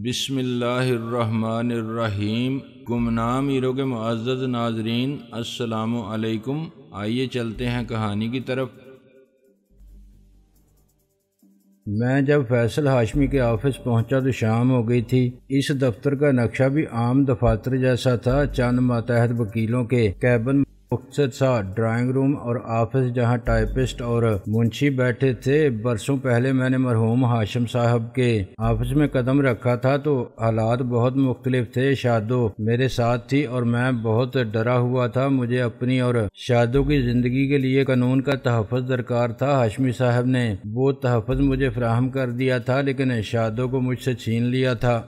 بسم اللہ الرحمن الرحیم۔ گمنام ہیرو کے معزز ناظرین، السلام علیکم۔ آئیے چلتے ہیں کہانی کی طرف۔ میں جب فیصل ہاشمی کے آفس پہنچا تو شام ہو گئی تھی۔ اس دفتر کا نقشہ بھی عام دفاتر جیسا تھا۔ چند ماتحت وکیلوں کے کیبن، مختصر سا ڈرائنگ روم اور آفس جہاں ٹائپسٹ اور منشی بیٹھے تھے۔ برسوں پہلے میں نے مرحوم ہاشم صاحب کے آفس میں قدم رکھا تھا تو حالات بہت مختلف تھے۔ شادو میرے ساتھ تھی اور میں بہت ڈرا ہوا تھا۔ مجھے اپنی اور شادو کی زندگی کے لیے قانون کا تحفظ درکار تھا۔ ہاشمی صاحب نے وہ تحفظ مجھے فراہم کر دیا تھا، لیکن شادو کو مجھ سے چھین لیا تھا۔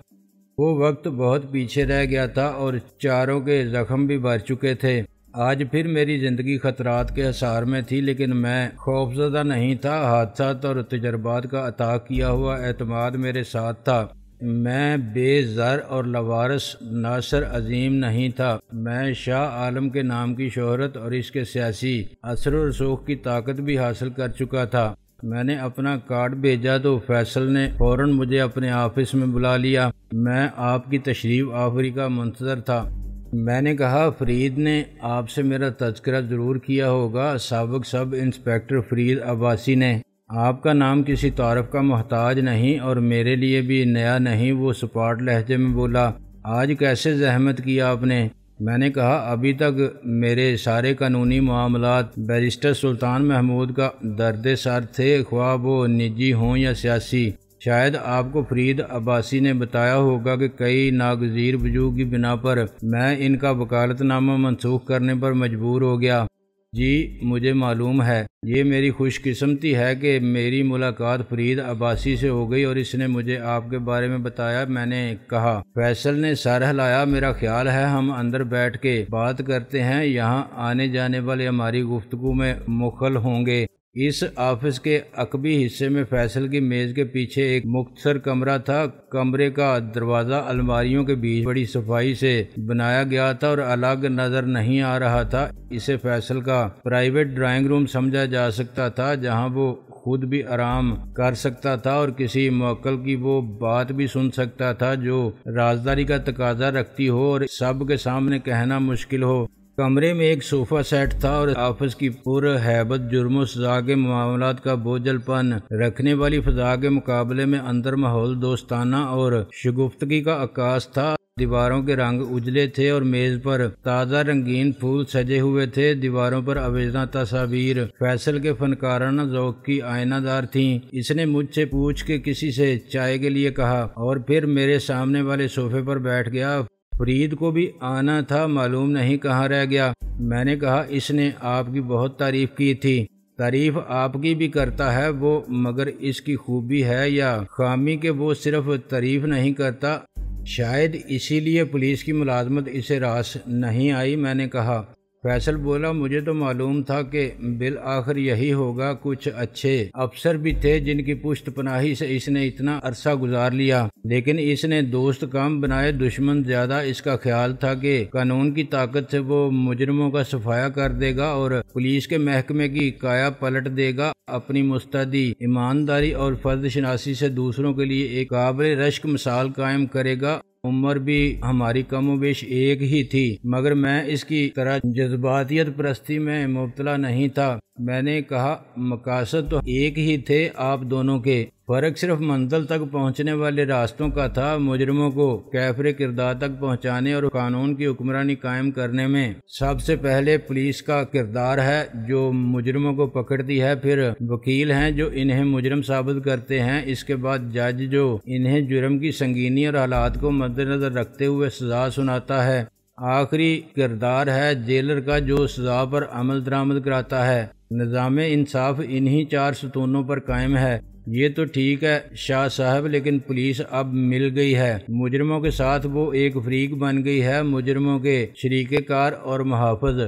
وہ وقت بہت پیچھے رہ گیا تھا اور چاروں کے زخم بھی بھر چکے تھے۔ آج پھر میری زندگی خطرات کے حصار میں تھی، لیکن میں خوفزدہ نہیں تھا۔ حادثات اور تجربات کا عطا کیا ہوا اعتماد میرے ساتھ تھا۔ میں بے زر اور لاوارث ناصر عظیم نہیں تھا۔ میں شاہ عالم کے نام کی شہرت اور اس کے سیاسی اثر و رسوخ کی طاقت بھی حاصل کر چکا تھا۔ میں نے اپنا کارڈ بھیجا تو فیصل نے فوراً مجھے اپنے آفس میں بلا لیا۔ میں آپ کی تشریف آوری کا منتظر تھا۔ میں نے کہا، فرید نے آپ سے میرا تذکرہ ضرور کیا ہوگا۔ سابق سب انسپکٹر فرید عباسی نے۔ آپ کا نام کسی تعارف کا محتاج نہیں اور میرے لیے بھی نیا نہیں۔ وہ سپاٹ لہجے میں بولا، آج کیسے زحمت کیا آپ نے؟ میں نے کہا، ابھی تک میرے سارے قانونی معاملات بیرسٹر سلطان محمود کا درد سر تھے، خواہ وہ نجی ہوں یا سیاسی۔ شاید آپ کو فرید عباسی نے بتایا ہوگا کہ کئی ناگزیر وجوہ کی بنا پر میں ان کا وکالت نامہ منسوخ کرنے پر مجبور ہو گیا۔ جی مجھے معلوم ہے۔ یہ میری خوش قسمتی ہے کہ میری ملاقات فرید عباسی سے ہو گئی اور اس نے مجھے آپ کے بارے میں بتایا۔ میں نے کہا۔ فیصل نے سر ہلایا۔ میرا خیال ہے ہم اندر بیٹھ کے بات کرتے ہیں، یہاں آنے جانے والے ہماری گفتگو میں مخل ہوں گے۔ اس آفس کے عقبی حصے میں فیصل کی میز کے پیچھے ایک مختصر کمرہ تھا۔ کمرے کا دروازہ الماریوں کے بیچ بڑی صفائی سے بنایا گیا تھا اور الگ نظر نہیں آ رہا تھا۔ اسے فیصل کا پرائیویٹ ڈرائنگ روم سمجھا جا سکتا تھا، جہاں وہ خود بھی آرام کر سکتا تھا اور کسی موکل کی وہ بات بھی سن سکتا تھا جو رازداری کا تقاضا رکھتی ہو اور سب کے سامنے کہنا مشکل ہو۔ کمرے میں ایک صوفہ سیٹ تھا اور آفس کی پر ہیبت جرم و سزا کے معاملات کا بوجھل پن رکھنے والی فضا کے مقابلے میں اندر ماحول دوستانہ اور شگفتگی کا عکاس تھا۔ دیواروں کے رنگ اجلے تھے اور میز پر تازہ رنگین پھول سجے ہوئے تھے۔ دیواروں پر آویزاں تصاویر فیصل کے فنکارانہ ذوق کی آئینہ دار تھیں۔ اس نے مجھ سے پوچھ کے کسی سے چائے کے لیے کہا اور پھر میرے سامنے والے صوفے پر بیٹھ گیا۔ فرید کو بھی آنا تھا، معلوم نہیں کہاں رہ گیا۔ میں نے کہا، اس نے آپ کی بہت تعریف کی تھی۔ تعریف آپ کی بھی کرتا ہے وہ، مگر اس کی خوبی ہے یا خامی کہ وہ صرف تعریف نہیں کرتا؟ شاید اسی لیے پولیس کی ملازمت اسے راس نہیں آئی۔ میں نے کہا۔ فیصل بولا، مجھے تو معلوم تھا کہ بالآخر یہی ہوگا۔ کچھ اچھے افسر بھی تھے جن کی پشت پناہی سے اس نے اتنا عرصہ گزار لیا، لیکن اس نے دوست کم بنائے دشمن زیادہ۔ اس کا خیال تھا کہ قانون کی طاقت سے وہ مجرموں کا صفایا کر دے گا اور پولیس کے محکمے کی کایا پلٹ دے گا۔ اپنی مستعدی ایمانداری اور فرد شناسی سے دوسروں کے لیے ایک قابل رشک مثال قائم کرے گا۔ عمر بھی ہماری کم و بیش ایک ہی تھی، مگر میں اس کی طرح جذباتیت پرستی میں مبتلا نہیں تھا۔ میں نے کہا، مقاصد تو ایک ہی تھے آپ دونوں کے، فرق صرف منزل تک پہنچنے والے راستوں کا تھا۔ مجرموں کو کیفر کردار تک پہنچانے اور قانون کی حکمرانی قائم کرنے میں سب سے پہلے پولیس کا کردار ہے جو مجرموں کو پکڑتی ہے، پھر وکیل ہیں جو انہیں مجرم ثابت کرتے ہیں، اس کے بعد جج جو انہیں جرم کی سنگینی اور حالات کو مد نظر رکھتے ہوئے سزا سناتا ہے، آخری کردار ہے جیلر کا جو سزا پر عمل درآمد کراتا ہے۔ نظام انصاف انہی چار ستونوں پر قائم ہے۔ یہ تو ٹھیک ہے شاہ صاحب، لیکن پولیس اب مل گئی ہے۔ مجرموں کے ساتھ وہ ایک فریق بن گئی ہے، مجرموں کے شریک کار اور محافظ۔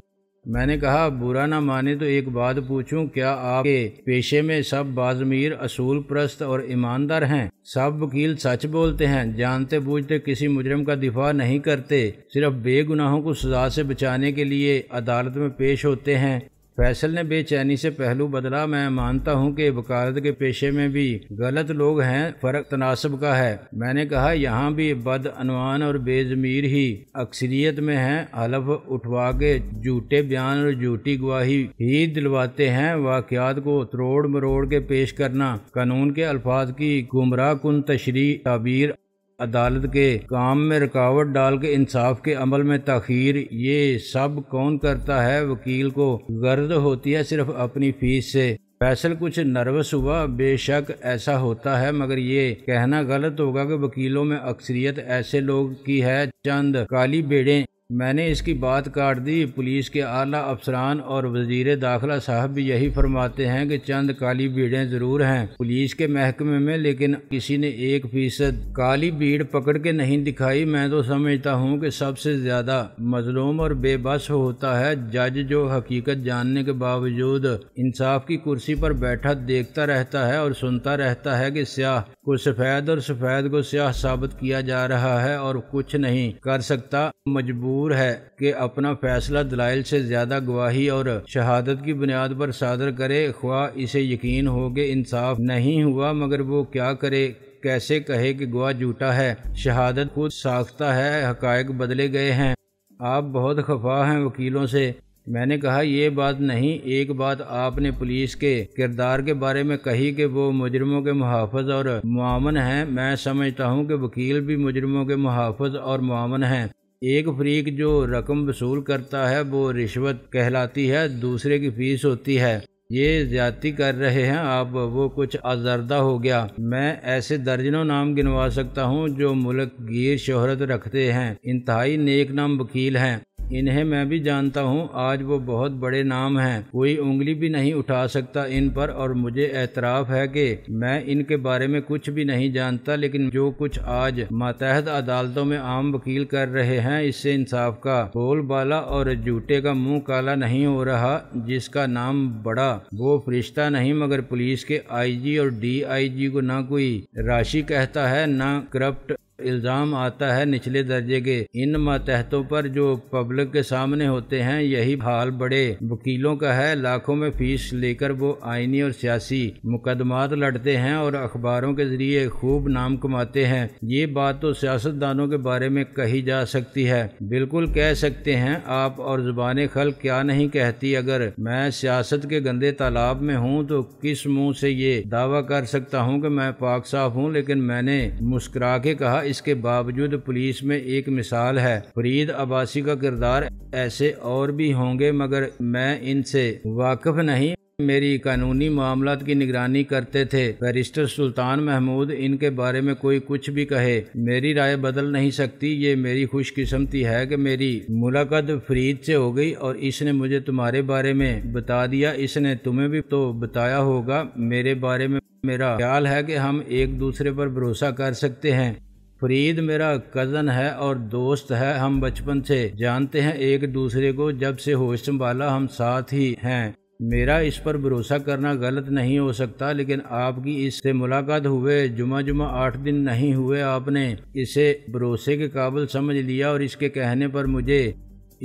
میں نے کہا، برا نہ مانے تو ایک بات پوچھوں، کیا آپ کے پیشے میں سب باضمیر اصول پرست اور ایماندار ہیں؟ سب وکیل سچ بولتے ہیں، جانتے بوجھتے کسی مجرم کا دفاع نہیں کرتے، صرف بے گناہوں کو سزا سے بچانے کے لیے عدالت میں پیش ہوتے ہیں؟ فیصل نے بے چینی سے پہلو بدلا۔ میں مانتا ہوں کہ وکالت کے پیشے میں بھی غلط لوگ ہیں، فرق تناسب کا ہے۔ میں نے کہا یہاں بھی بدعنوان اور بے ضمیر ہی اکثریت میں ہیں، حلف اٹھوا کے جھوٹے بیان اور جھوٹی گواہی ہی دلواتے ہیں۔ واقعات کو تروڑ مروڑ کے پیش کرنا، قانون کے الفاظ کی گمراہ کن تشریح تعبیر، عدالت کے کام میں رکاوٹ ڈال کے انصاف کے عمل میں تاخیر، یہ سب کون کرتا ہے؟ وکیل کو غرض ہوتی ہے صرف اپنی فیس سے۔ فیصل کچھ نروس ہوا۔ بے شک ایسا ہوتا ہے، مگر یہ کہنا غلط ہوگا کہ وکیلوں میں اکثریت ایسے لوگ کی ہے چند کالی بھیڑیں۔ میں نے اس کی بات کاٹ دی۔ پولیس کے اعلیٰ افسران اور وزیر داخلہ صاحب بھی یہی فرماتے ہیں کہ چند کالی بھیڑیں ضرور ہیں پولیس کے محکمے میں، لیکن کسی نے 1% کالی بھیڑ پکڑ کے نہیں دکھائی۔ میں تو سمجھتا ہوں کہ سب سے زیادہ مظلوم اور بے بس ہوتا ہے جج، جو حقیقت جاننے کے باوجود انصاف کی کرسی پر بیٹھا دیکھتا رہتا ہے اور سنتا رہتا ہے کہ سیاہ کو سفید اور سفید کو سیاہ ثابت کیا جا رہا ہے اور کچھ نہیں کر سکتا، مجبور ہے کہ اپنا فیصلہ دلائل سے زیادہ گواہی اور شہادت کی بنیاد پر صادر کرے، خواہ اسے یقین ہو کہ انصاف نہیں ہوا، مگر وہ کیا کرے؟ کیسے کہے کہ گواہ جھوٹا ہے؟ شہادت خود ساختہ ہے، حقائق بدلے گئے ہیں۔ آپ بہت خفا ہیں وکیلوں سے۔ میں نے کہا یہ بات نہیں، ایک بات آپ نے پولیس کے کردار کے بارے میں کہی کہ وہ مجرموں کے محافظ اور معاون ہیں۔ میں سمجھتا ہوں کہ وکیل بھی مجرموں کے محافظ اور معاون ہیں۔ ایک فریق جو رقم وصول کرتا ہے وہ رشوت کہلاتی ہے، دوسرے کی فیس ہوتی ہے۔ یہ زیادتی کر رہے ہیں آپ، وہ کچھ آزردہ ہو گیا۔ میں ایسے درجنوں نام گنوا سکتا ہوں جو ملک گیر شہرت رکھتے ہیں، انتہائی نیک نام وکیل ہیں۔ انہیں میں بھی جانتا ہوں، آج وہ بہت بڑے نام ہیں، کوئی انگلی بھی نہیں اٹھا سکتا ان پر، اور مجھے اعتراف ہے کہ میں ان کے بارے میں کچھ بھی نہیں جانتا، لیکن جو کچھ آج ماتحت عدالتوں میں عام وکیل کر رہے ہیں، اس سے انصاف کا بول بالا اور جھوٹے کا منہ کالا نہیں ہو رہا۔ جس کا نام بڑا، وہ فرشتہ نہیں، مگر پولیس کے IG اور DIG کو نہ کوئی راشی کہتا ہے، نہ کرپٹ الزام آتا ہے نچلے درجے کے۔ ان ماتحتوں پر جو پبلک کے سامنے ہوتے ہیں، یہی حال بڑے وکیلوں کا ہے۔ لاکھوں میں فیس لے کر وہ آئینی اور سیاسی مقدمات لڑتے ہیں اور اخباروں کے ذریعے خوب نام کماتے ہیں۔ یہ بات تو سیاستدانوں کے بارے میں کہی جا سکتی ہے، بالکل کہہ سکتے ہیں آپ، اور زبان خلق کیا نہیں کہتی۔ اگر میں سیاست کے گندے تالاب میں ہوں تو کس منہ سے یہ دعویٰ کر سکتا ہوں کہ میں پاک صاف ہوں؟ لیکن میں نے مسکرا کے کہا اس کے باوجود پولیس میں ایک مثال ہے، فرید عباسی کا کردار ایسے اور بھی ہوں گے، مگر میں ان سے واقف نہیں۔ میری قانونی معاملات کی نگرانی کرتے تھے بیرسٹر سلطان محمود، ان کے بارے میں کوئی کچھ بھی کہے میری رائے بدل نہیں سکتی۔ یہ میری خوش قسمتی ہے کہ میری ملاقات فرید سے ہو گئی اور اس نے مجھے تمہارے بارے میں بتا دیا، اس نے تمہیں بھی تو بتایا ہوگا میرے بارے میں۔ میرا خیال ہے کہ ہم ایک دوسرے پر بھروسہ کر سکتے ہیں۔ فرید میرا کزن ہے اور دوست ہے، ہم بچپن سے جانتے ہیں ایک دوسرے کو، جب سے ہوش سنبھالا ہم ساتھ ہی ہیں۔ میرا اس پر بھروسہ کرنا غلط نہیں ہو سکتا، لیکن آپ کی اس سے ملاقات ہوئے جمعہ 8 دن نہیں ہوئے، آپ نے اسے بھروسے کے قابل سمجھ لیا، اور اس کے کہنے پر مجھے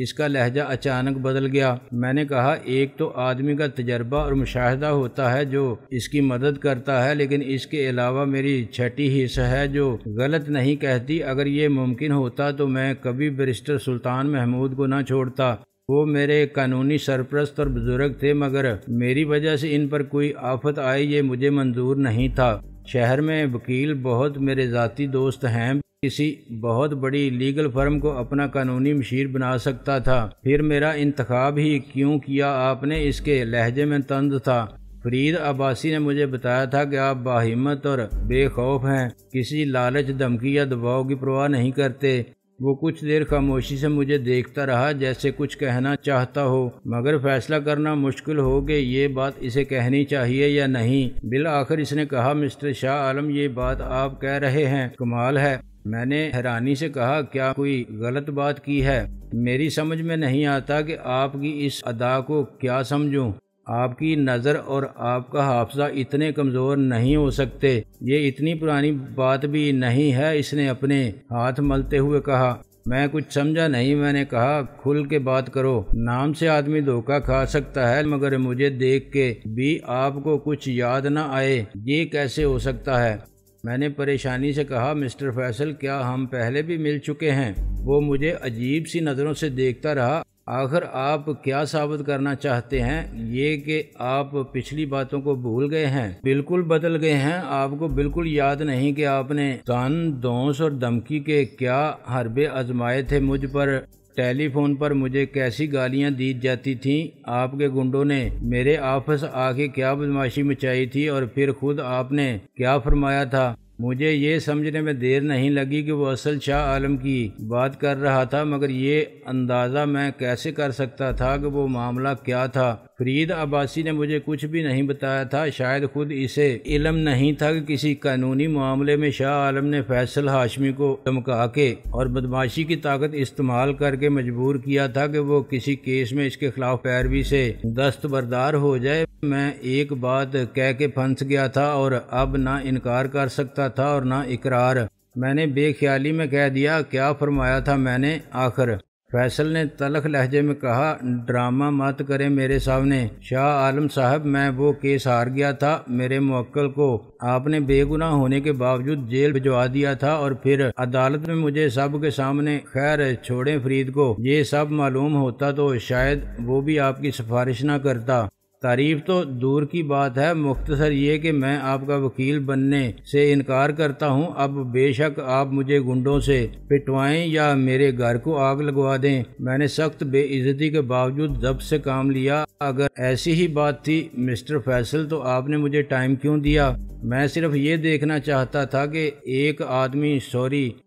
اس کا لہجہ اچانک بدل گیا۔ میں نے کہا ایک تو آدمی کا تجربہ اور مشاہدہ ہوتا ہے جو اس کی مدد کرتا ہے، لیکن اس کے علاوہ میری چھٹی حص ہے جو غلط نہیں کہتی۔ اگر یہ ممکن ہوتا تو میں کبھی بیرسٹر سلطان محمود کو نہ چھوڑتا۔ وہ میرے قانونی سرپرست اور بزرگ تھے، مگر میری وجہ سے ان پر کوئی آفت آئی یہ مجھے منظور نہیں تھا۔ شہر میں وکیل بہت میرے ذاتی دوست ہیں، کسی بہت بڑی لیگل فرم کو اپنا قانونی مشیر بنا سکتا تھا، پھر میرا انتخاب ہی کیوں کیا آپ نے؟ اس کے لہجے میں طنز تھا۔ فرید عباسی نے مجھے بتایا تھا کہ آپ باہمت اور بے خوف ہیں، کسی لالچ، دھمکی یا دباؤ کی پرواہ نہیں کرتے۔ وہ کچھ دیر خاموشی سے مجھے دیکھتا رہا جیسے کچھ کہنا چاہتا ہو، مگر فیصلہ کرنا مشکل ہو کہ یہ بات اسے کہنی چاہیے یا نہیں۔ بالآخر اس نے کہا مسٹر شاہ عالم، یہ بات آپ کہہ رہے ہیں کمال ہے۔ میں نے حیرانی سے کہا کیا کوئی غلط بات کی ہے؟ میری سمجھ میں نہیں آتا کہ آپ کی اس ادا کو کیا سمجھوں۔ آپ کی نظر اور آپ کا حافظہ اتنے کمزور نہیں ہو سکتے، یہ اتنی پرانی بات بھی نہیں ہے۔ اس نے اپنے ہاتھ ملتے ہوئے کہا میں کچھ سمجھا نہیں۔ میں نے کہا کھل کے بات کرو، نام سے آدمی دھوکہ کھا سکتا ہے مگر مجھے دیکھ کے بھی آپ کو کچھ یاد نہ آئے، یہ کیسے ہو سکتا ہے؟ میں نے پریشانی سے کہا مسٹر فیصل کیا ہم پہلے بھی مل چکے ہیں؟ وہ مجھے عجیب سی نظروں سے دیکھتا رہا۔ آخر آپ کیا ثابت کرنا چاہتے ہیں؟ یہ کہ آپ پچھلی باتوں کو بھول گئے ہیں، بالکل بدل گئے ہیں؟ آپ کو بالکل یاد نہیں کہ آپ نے تان دھونس اور دھمکی کے کیا حربے آزمائے تھے مجھ پر؟ ٹیلی فون پر مجھے کیسی گالیاں دی جاتی تھیں؟ آپ کے گنڈوں نے میرے آفس آ کے کیا بدماشی مچائی تھی؟ اور پھر خود آپ نے کیا فرمایا تھا؟ مجھے یہ سمجھنے میں دیر نہیں لگی کہ وہ اصل شاہ عالم کی بات کر رہا تھا، مگر یہ اندازہ میں کیسے کر سکتا تھا کہ وہ معاملہ کیا تھا؟ فرید عباسی نے مجھے کچھ بھی نہیں بتایا تھا، شاید خود اسے علم نہیں تھا کہ کسی قانونی معاملے میں شاہ عالم نے فیصل ہاشمی کو دھمکا کے اور بدماشی کی طاقت استعمال کر کے مجبور کیا تھا کہ وہ کسی کیس میں اس کے خلاف پیروی سے دستبردار ہو جائے۔ میں ایک بات کہہ کے پھنس گیا تھا اور اب نہ انکار کر سکتا تھا اور نہ اقرار۔ میں نے بے خیالی میں کہہ دیا، کیا فرمایا تھا میں نے؟ آخر فیصل نے تلخ لہجے میں کہا، ڈرامہ مت کریں میرے سامنے شاہ عالم صاحب، میں وہ کیس ہار گیا تھا، میرے موکل کو آپ نے بے گناہ ہونے کے باوجود جیل بھجوا دیا تھا اور پھر عدالت میں مجھے سب کے سامنے، خیر چھوڑیں فرید کو، یہ سب معلوم ہوتا تو شاید وہ بھی آپ کی سفارش نہ کرتا۔ تعریف تو دور کی بات ہے، مختصر یہ کہ میں آپ کا وکیل بننے سے انکار کرتا ہوں۔ اب بے شک آپ مجھے گنڈوں سے پٹوائیں یا میرے گھر کو آگ لگوا دیں، میں نے سخت بے عزتی کے باوجود ضبط سے کام لیا۔ اگر ایسی ہی بات تھی مسٹر فیصل تو آپ نے مجھے ٹائم کیوں دیا؟ میں صرف یہ دیکھنا چاہتا تھا کہ ایک آدمی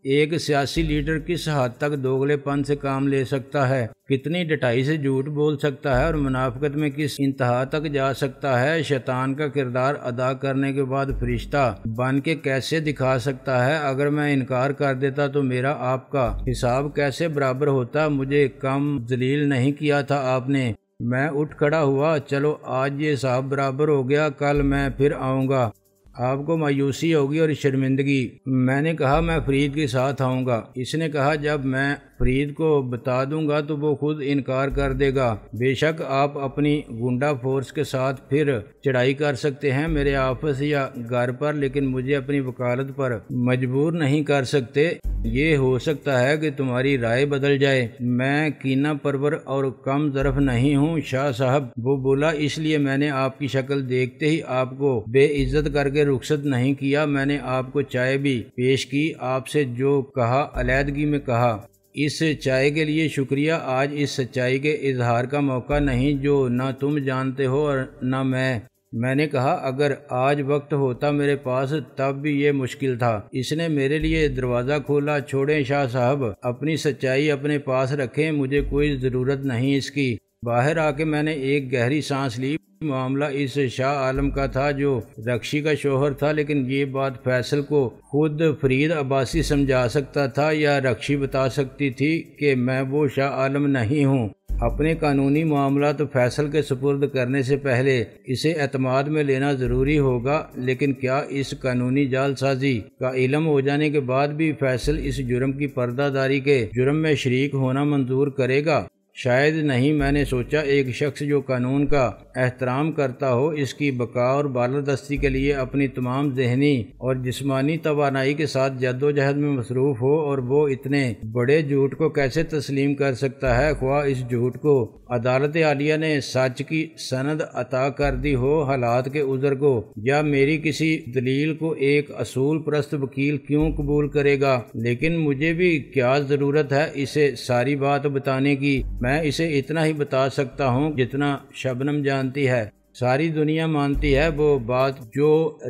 ایک سیاسی لیڈر کس حد تک دوگلے پن سے کام لے سکتا ہے، کتنی ڈٹائی سے جھوٹ بول سکتا ہے اور منافقت میں کس انتہا تک جا سکتا ہے، شیطان کا کردار ادا کرنے کے بعد فرشتہ بن کے کیسے دکھا سکتا ہے۔ اگر میں انکار کر دیتا تو میرا آپ کا حساب کیسے برابر ہوتا؟ مجھے کم ذلیل نہیں کیا تھا آپ نے۔ میں اٹھ کھڑا ہوا، چلو آج یہ حساب برابر ہو گیا، کل میں پھر آؤں گا، آپ کو مایوسی ہوگی اور شرمندگی۔ میں نے کہا میں فرید کے ساتھ آؤں گا۔ اس نے کہا جب میں فرید کو بتا دوں گا تو وہ خود انکار کر دے گا۔ بے شک آپ اپنی گنڈا فورس کے ساتھ پھر چڑھائی کر سکتے ہیں میرے آفس یا گھر پر، لیکن مجھے اپنی وکالت پر مجبور نہیں کر سکتے۔ یہ ہو سکتا ہے کہ تمہاری رائے بدل جائے۔ میں کینہ پرور اور کم ظرف نہیں ہوں شاہ صاحب، وہ بولا، اس لیے میں نے آپ کی شکل دیکھتے ہی آپ کو بے عزت کر کے رخصت نہیں کیا۔ میں نے آپ کو چائے بھی پیش کی، آپ سے جو کہا علیحدگی میں کہا۔ اس چائے کے لیے شکریہ۔ آج اس سچائی کے اظہار کا موقع نہیں جو نہ تم جانتے ہو اور نہ میں نے کہا اگر آج وقت ہوتا میرے پاس تب بھی یہ مشکل تھا۔ اس نے میرے لیے دروازہ کھولا۔ چھوڑیں شاہ صاحب، اپنی سچائی اپنے پاس رکھیں، مجھے کوئی ضرورت نہیں اس کی۔ باہر آ کے میں نے ایک گہری سانس لی۔ معاملہ اس شاہ عالم کا تھا جو رکشی کا شوہر تھا، لیکن یہ بات فیصل کو خود فرید عباسی سمجھا سکتا تھا یا رکشی بتا سکتی تھی کہ میں وہ شاہ عالم نہیں ہوں۔ اپنے قانونی معاملات فیصل کے سپرد کرنے سے پہلے اسے اعتماد میں لینا ضروری ہوگا، لیکن کیا اس قانونی جال سازی کا علم ہو جانے کے بعد بھی فیصل اس جرم کی پردہ داری کے جرم میں شریک ہونا منظور کرے گا؟ شاید نہیں۔ میں نے سوچا ایک شخص جو قانون کا احترام کرتا ہو، اس کی بقا اور بالادستی کے لیے اپنی تمام ذہنی اور جسمانی توانائی کے ساتھ جد و جہد میں مصروف ہو، اور وہ اتنے بڑے جھوٹ کو کیسے تسلیم کر سکتا ہے، خواہ اس جھوٹ کو عدالت عالیہ نے سچ کی سند عطا کر دی ہو۔ حالات کے عذر کو یا میری کسی دلیل کو ایک اصول پرست وکیل کیوں قبول کرے گا؟ لیکن مجھے بھی کیا ضرورت ہے اسے ساری بات بتانے کی؟ میں اسے اتنا ہی بتا سکتا ہوں جتنا شبنم جانتی ہے۔ ساری دنیا مانتی ہے وہ بات جو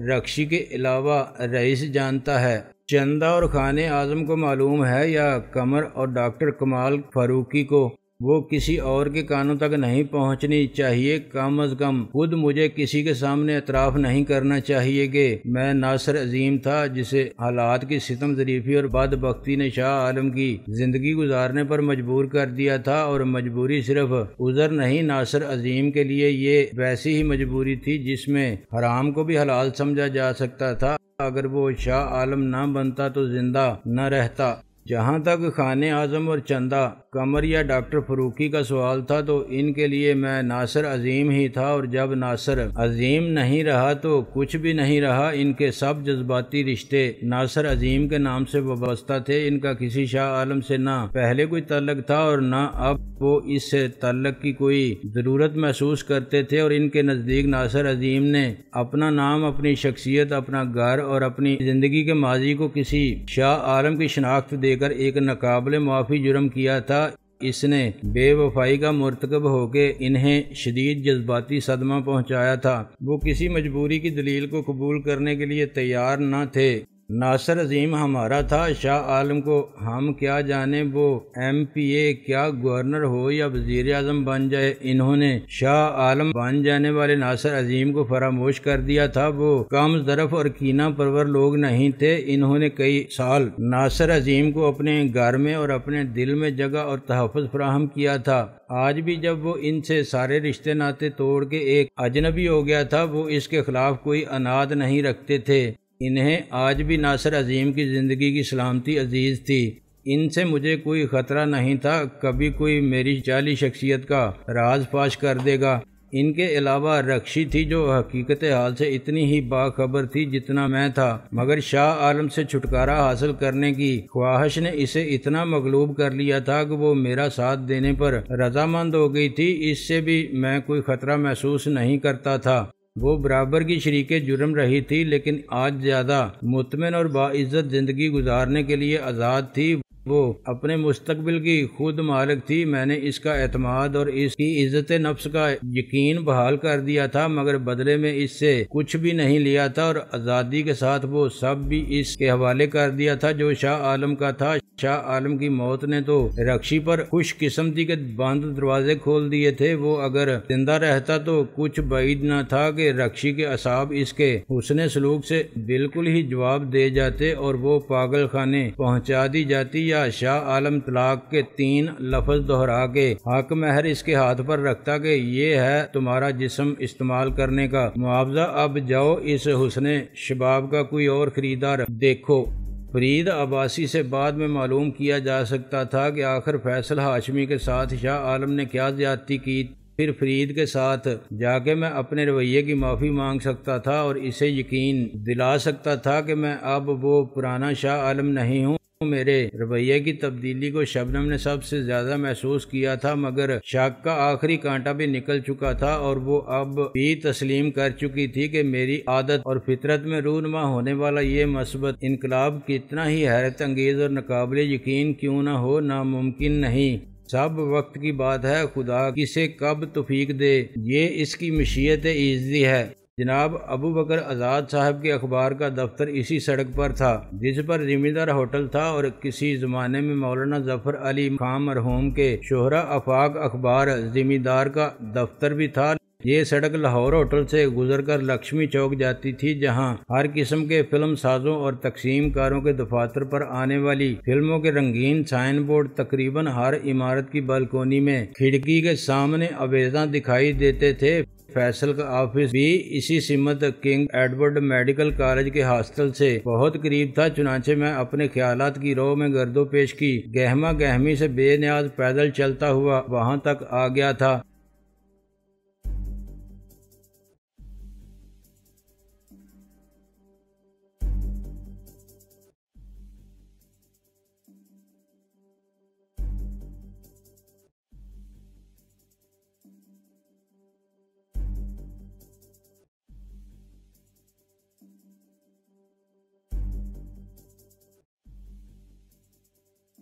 رکشی کے علاوہ رئیس جانتا ہے۔ چندہ اور خان اعظم کو معلوم ہے یا قمر اور ڈاکٹر کمال فاروقی کو؟ وہ کسی اور کے کانوں تک نہیں پہنچنی چاہیے۔ کم از کم خود مجھے کسی کے سامنے اعتراف نہیں کرنا چاہیے کہ میں ناصر عظیم تھا، جسے حالات کی ستم ظریفی اور بدبختی نے شاہ عالم کی زندگی گزارنے پر مجبور کر دیا تھا، اور مجبوری صرف عذر نہیں، ناصر عظیم کے لیے یہ ویسی ہی مجبوری تھی جس میں حرام کو بھی حلال سمجھا جا سکتا تھا۔ اگر وہ شاہ عالم نہ بنتا تو زندہ نہ رہتا۔ جہاں تک خان اعظم اور چندہ قمر یا ڈاکٹر فروقی کا سوال تھا تو ان کے لیے میں ناصر عظیم ہی تھا، اور جب ناصر عظیم نہیں رہا تو کچھ بھی نہیں رہا۔ ان کے سب جذباتی رشتے ناصر عظیم کے نام سے وابستہ تھے۔ ان کا کسی شاہ عالم سے نہ پہلے کوئی تعلق تھا اور نہ اب وہ اس سے تعلق کی کوئی ضرورت محسوس کرتے تھے، اور ان کے نزدیک ناصر عظیم نے اپنا نام، اپنی شخصیت، اپنا گھر اور اپنی زندگی کے ماضی کو کسی شاہ عالم کی شناخت دے کر ایک ناقابل معافی جرم کیا تھا۔ اس نے بے وفائی کا مرتکب ہو کے انہیں شدید جذباتی صدمہ پہنچایا تھا۔ وہ کسی مجبوری کی دلیل کو قبول کرنے کے لیے تیار نہ تھے۔ ناصر عظیم ہمارا تھا، شاہ عالم کو ہم کیا جانے، وہ MP کیا گورنر ہو یا وزیر اعظم بن جائے، انہوں نے شاہ عالم بن جانے والے ناصر عظیم کو فراموش کر دیا تھا۔ وہ کم ظرف اور کینہ پرور لوگ نہیں تھے۔ انہوں نے کئی سال ناصر عظیم کو اپنے گھر میں اور اپنے دل میں جگہ اور تحفظ فراہم کیا تھا۔ آج بھی جب وہ ان سے سارے رشتے ناطے توڑ کے ایک اجنبی ہو گیا تھا، وہ اس کے خلاف کوئی عناد نہیں رکھتے تھے۔ انہیں آج بھی ناصر عظیم کی زندگی کی سلامتی عزیز تھی۔ ان سے مجھے کوئی خطرہ نہیں تھا کبھی کوئی میری جعلی شخصیت کا راز فاش کر دے گا۔ ان کے علاوہ رکشی تھی جو حقیقت حال سے اتنی ہی باخبر تھی جتنا میں تھا، مگر شاہ عالم سے چھٹکارا حاصل کرنے کی خواہش نے اسے اتنا مغلوب کر لیا تھا کہ وہ میرا ساتھ دینے پر رضامند ہو گئی تھی۔ اس سے بھی میں کوئی خطرہ محسوس نہیں کرتا تھا۔ وہ برابر کی شریک جرم رہی تھی، لیکن آج زیادہ مطمئن اور باعزت زندگی گزارنے کے لیے آزاد تھی۔ وہ اپنے مستقبل کی خود مالک تھی۔ میں نے اس کا اعتماد اور اس کی عزت نفس کا یقین بحال کر دیا تھا، مگر بدلے میں اس سے کچھ بھی نہیں لیا تھا، اور آزادی کے ساتھ وہ سب بھی اس کے حوالے کر دیا تھا جو شاہ عالم کا تھا۔ شاہ عالم کی موت نے تو رکشی پر خوش قسمتی کے بند دروازے کھول دیے تھے۔ وہ اگر زندہ رہتا تو کچھ بعید نہ تھا کہ رکشی کے اعصاب اس کے حسن سلوک سے بالکل ہی جواب دے جاتے اور وہ پاگل خانے پہنچا دی جاتی، یا شاہ عالم طلاق کے 3 لفظ دہرا کے حق مہر اس کے ہاتھ پر رکھتا کہ یہ ہے تمہارا جسم استعمال کرنے کا معاوضہ، اب جاؤ اس حسن شباب کا کوئی اور خریدار دیکھو۔ فرید عباسی سے بعد میں معلوم کیا جا سکتا تھا کہ آخر فیصل ہاشمی کے ساتھ شاہ عالم نے کیا زیادتی کی۔ پھر فرید کے ساتھ جا کے میں اپنے رویے کی معافی مانگ سکتا تھا اور اسے یقین دلا سکتا تھا کہ میں اب وہ پرانا شاہ عالم نہیں ہوں۔ میرے رویے کی تبدیلی کو شبنم نے سب سے زیادہ محسوس کیا تھا، مگر شک کا آخری کانٹا بھی نکل چکا تھا اور وہ اب بھی تسلیم کر چکی تھی کہ میری عادت اور فطرت میں رونما ہونے والا یہ مثبت انقلاب کتنا ہی حیرت انگیز اور ناقابل یقین کیوں نہ ہو، ناممکن نہیں۔ سب وقت کی بات ہے، خدا کسے کب توفیق دے، یہ اس کی مشیت ایزی ہے۔ جناب ابو بکر آزاد صاحب کے اخبار کا دفتر اسی سڑک پر تھا جس پر زمیندار ہوٹل تھا، اور کسی زمانے میں مولانا ظفر علی خان مرحوم کے شہرہ آفاق اخبار زمیندار کا دفتر بھی تھا۔ یہ سڑک لاہور ہوٹل سے گزر کر لکشمی چوک جاتی تھی، جہاں ہر قسم کے فلم سازوں اور تقسیم کاروں کے دفاتر پر آنے والی فلموں کے رنگین سائن بورڈ تقریباً ہر عمارت کی بالکونی میں کھڑکی کے سامنے آویزاں دکھائی دیتے تھے۔ فیصل کا آفس بھی اسی سمت کنگ ایڈورڈ میڈیکل کالج کے ہاسٹل سے بہت قریب تھا، چنانچہ میں اپنے خیالات کی رو میں گرد و پیش کی گہما گہمی سے بے نیاز پیدل چلتا ہوا وہاں تک آ گیا تھا۔